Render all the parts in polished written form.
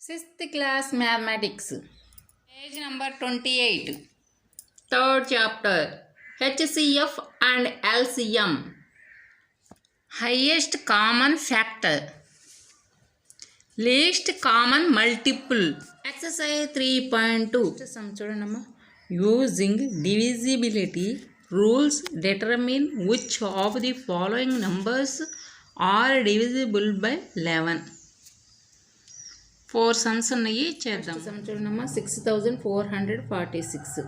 6th class mathematics, page number 28, third chapter, HCF and LCM, highest common factor, least common multiple. Exercise 3.2. Sum చూడండమ్మా. Using divisibility rules determine which of the following numbers are divisible by 11. 4 sums ఉన్నాయి, చేద్దాం. Some చూడండమ్మా. 6446.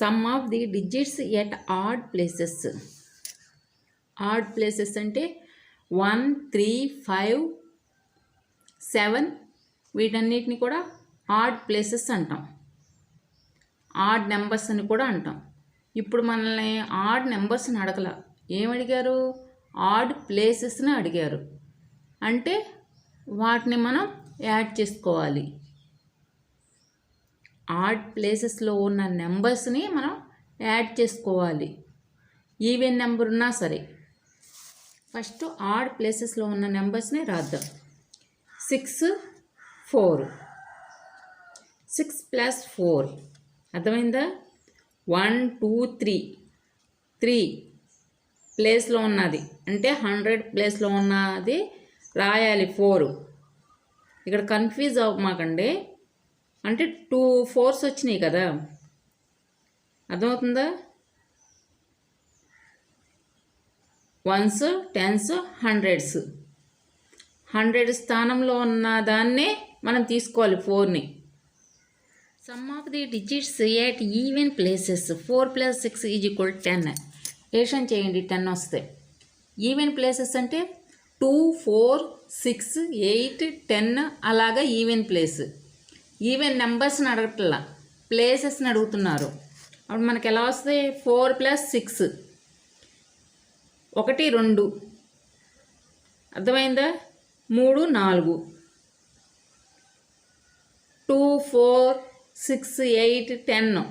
Some of the digits at odd places. Odd places అంటే 1, 3, 5, 7 వీటన్నిటిని కూడా odd places అంటాం. Odd numbers అని కూడా అంటాం. ఇప్పుడు మనల్ని ఆడ్ నెంబర్స్ని అడగల, ఏమడిగారు? ఆడ్ ప్లేసెస్ని అడిగారు. అంటే వాటిని మనం యాడ్ చేసుకోవాలి. ఆడ్ ప్లేసెస్లో ఉన్న నెంబర్స్ని మనం యాడ్ చేసుకోవాలి. ఈవెన్ నెంబర్ ఉన్నా సరే. ఫస్ట్ ఆడ్ ప్లేసెస్లో ఉన్న నెంబర్స్ని రాద్దాం. 6, 4. 6 + 4 అర్థమైందా? 1, 2, 3. 3 ప్లేస్లో ఉన్నది అంటే 100 ప్లేస్లో ఉన్నది రాయాలి. 4 ఇక్కడ కన్ఫ్యూజ్ అవ్వమాకండి. అంటే 2 4s వచ్చినాయి కదా, అర్థమవుతుందా? 1s, 10s, 100s. 100 స్థానంలో ఉన్న దాన్నే మనం తీసుకోవాలి 4ని. Sum of the digits at even places. 4 + 6 = 10. ఏషన్ చేయండి, 10 వస్తాయి. ఈవెన్ ప్లేసెస్ అంటే 2, 4, 6, 8, 10 అలాగా ఈవెన్ ప్లేస్. ఈవెన్ నెంబర్స్ని అడగట్లా, ప్లేసెస్ని అడుగుతున్నారు. అప్పుడు మనకి ఎలా వస్తాయి? 4 + 6 1, 2. అర్థమైందా? 3, 4. 2, 4, 6, 8, 10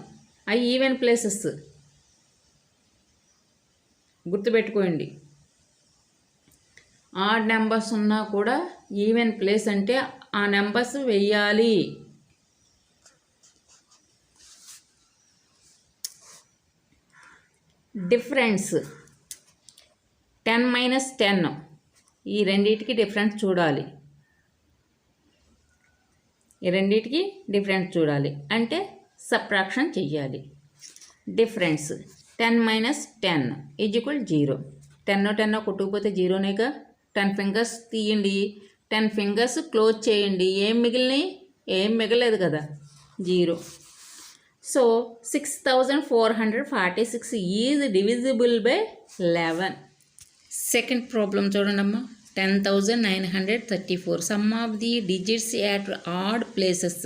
అవి ఈవెన్ ప్లేసెస్. గుర్తుపెట్టుకోండి. ఆడ్ నెంబర్స్ ఉన్నా కూడా ఈవెన్ ప్లేస్ అంటే ఆ నెంబర్స్ వెయ్యాలి. డిఫరెన్స్ 10 - 10 ఈ రెండింటికి డిఫరెన్స్ చూడాలి. ఈ రెండింటికి డిఫరెన్స్ చూడాలి అంటే సబ్ట్రాక్షన్ చెయ్యాలి. డిఫరెన్స్ 10 - 10 = 0. 10 10 కొట్టుకుపోతే 0నేగా. 10 ఫింగర్స్ తీయండి, 10 ఫింగర్స్ క్లోజ్ చేయండి. ఏం మిగిలినాయి? ఏం మిగలేదు కదా, 0. So 6446 is divisible by 11. Second problem చూడండమ్మా. 10934. Some of the digits at odd places.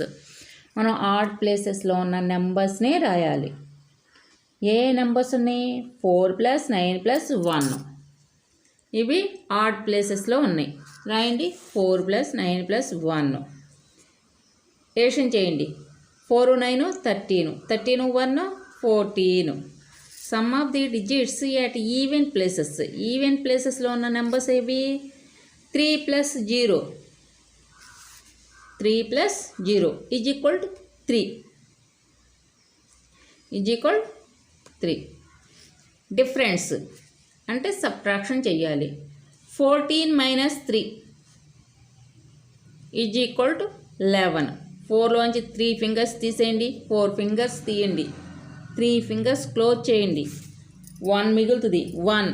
మనం ఆడ్ ప్లేసెస్లో ఉన్న నెంబర్స్ని రాయాలి. ఏ నెంబర్స్ ఉన్నాయి? 4 + 9 + 1. ఇవి ఆడ్ ప్లేసెస్లో ఉన్నాయి. రాయండి. 4 + 9 + 1. ఏషన్ చేయండి. 4, 9, 13. 13, 1, 14. Some of the digits at even places. Even ప్లేసెస్లో ఉన్న నెంబర్స్ ఏవి? 3 + 0. 3 + 0 = 3. 3. డిఫరెన్స్ అంటే సబ్ట్రాక్షన్ చెయ్యాలి. 14 - 3 = 11. 4లోంచి 3 ఫింగర్స్ తీసేయండి, 4 ఫింగర్స్ తీయండి, 3 ఫింగర్స్ క్లోజ్ చేయండి. 1 మిగులుతుంది. 1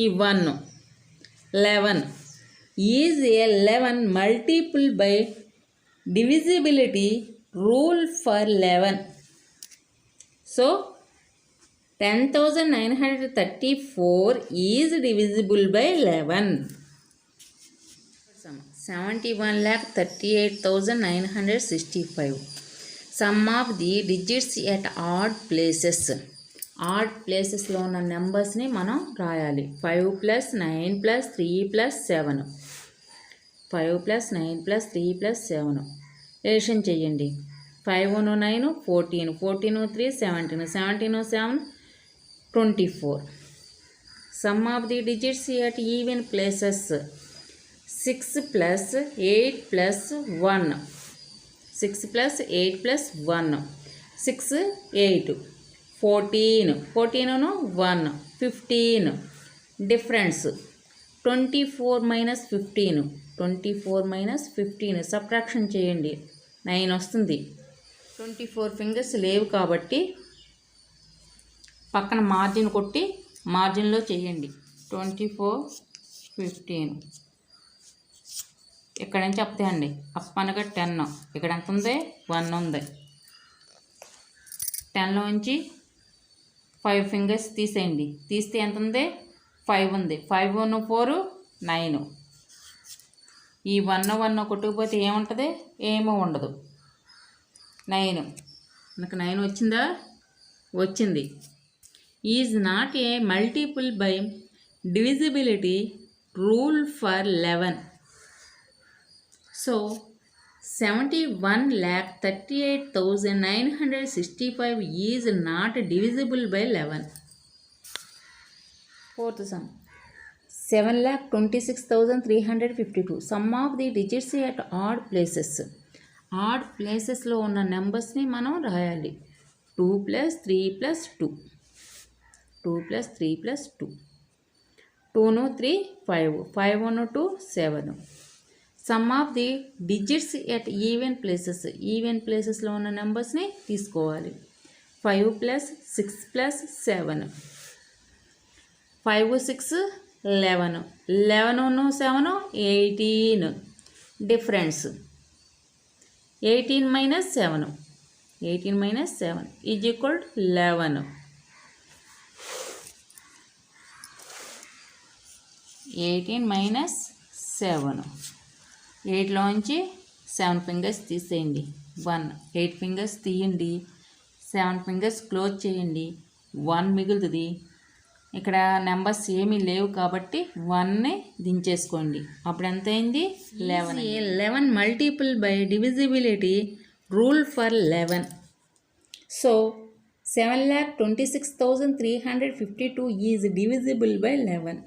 ఈ 1 11 is 11 multiple by divisibility rule for 11. So 10934 is divisible by 11. 71,38,965. Sum of the digits at odd places. Odd ప్లేసెస్లో ఉన్న నెంబర్స్ని మనం రాయాలి. 5 + 9 + 3 + 7. 5 + 9 + 3 + 7. ఏషన్ చెయ్యండి. 5, 9, 14. 14, 3, 17. 17, 7, 24. Sum of the digits at even places. 6 plus 8 plus 1. 6 plus 8 plus 1. 6, 8. 14. 14 no 1. 15. Difference. 24 minus 15. 24 minus 15. Subtraction చేయండి. 9 వస్తుంది. 24 fingers లేవు కాబట్టి పక్కన మార్జిన్ కొట్టి మార్జిన్లో చేయండి. 24, 15. ఇక్కడ నుంచి అప్ తీయండి. అప్ అనగా 10. ఇక్కడ ఎంత ఉంది? 1 ఉంది. 10లో నుంచి 5 ఫింగర్స్ తీసేయండి. తీస్తే ఎంత ఉంది? 5 ఉంది. 5 1 4 9. ఈ 1 1 కొట్టుకుపోతే ఏముంటుంది? ఏమీ ఉండదు. 9. మనకు 9 వచ్చిందా? వచ్చింది. Is not a multiple by divisibility rule for 11. So 71,38,965 is not divisible by 11. Fourth sum. 7,26,352. Sum of the digits at odd places. Odd ప్లేసెస్లో ఉన్న నెంబర్స్ని మనం రాయాలి. 2 + 3 + 2. 2 + 3 + 2. 2 3 5. 5 1 2 7. Some of the digits at even places. Even ప్లేసెస్లో ఉన్న నెంబర్స్ని తీసుకోవాలి. 5 + 6 + 7. 5 6 11. 11 7 18. Difference 18 minus 7. 18 minus 7 is equal to 11. 18 minus 7. 8లోంచి 7 fingers తీసేయండి. 1. 8 fingers తీయండి. 7 fingers close చేయండి. 1 మిగులుతుంది. ఇక్కడ నెంబర్స్ ఏమీ లేవు కాబట్టి 1ని దించేసుకోండి. అప్పుడు ఎంత అయింది? 11. 11 multiple by divisibility rule for 11. So 7,26,352 is divisible by 11.